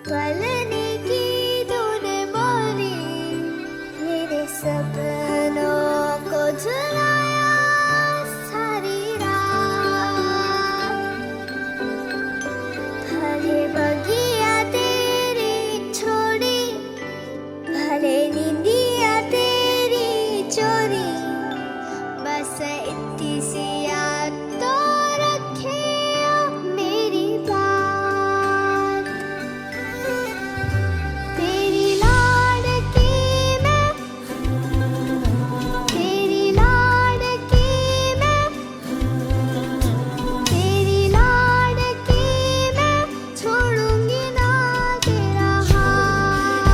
पलने की तूने बोली, मेरे सपनों को झुलाया सारी रात। भले बगिया तेरी छोड़ी, भले नींदिया तेरी चोरी, बस इतनी सी याद तो रखे मेरी बात। तेरी लाडकी मैं, तेरी लाडकी मैं, तेरी लाडकी मैं, छोड़ूंगी ना तेरा हाथ।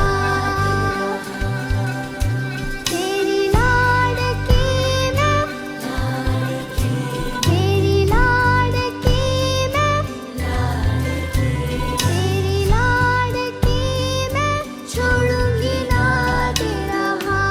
तेरी लाडकी मैं, तेरी लाडकी मैं, तेरी लाडकी मैं, छोड़ूंगी ना तेरा हाथ।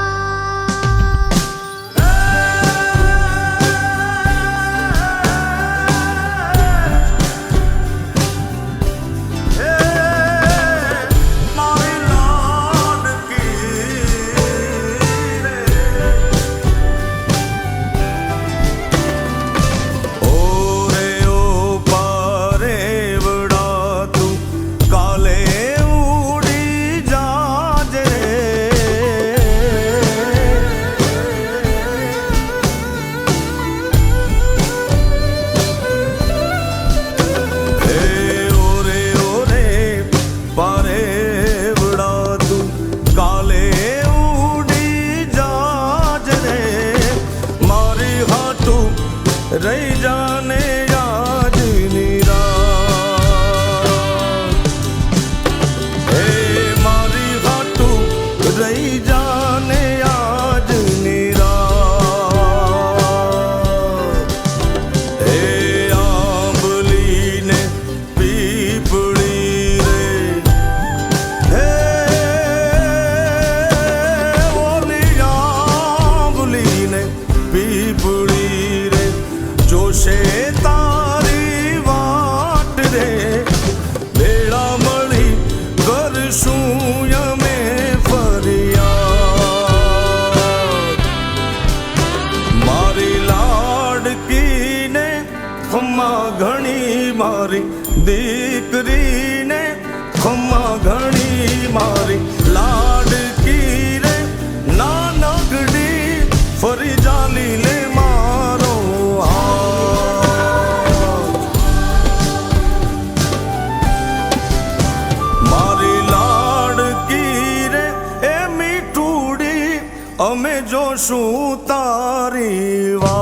रही जाने आज निराश, हे मारी घाटू रही जाने आज निराश। हे आंबली ने पीपड़ी रे, हे ओली आंबली ने पीपड़ी जोशे तारी वाट रे, भेड़ा मળી કરશું અમે ફરિયાદ। મારી લાડકીને ખમ્મા ઘણી, મારી દીકરીને ખમ્મા ઘણી, મારી લાડકી રે નાનકડી ફરી જાલી લે મારો અમે જોશું તારી વાત।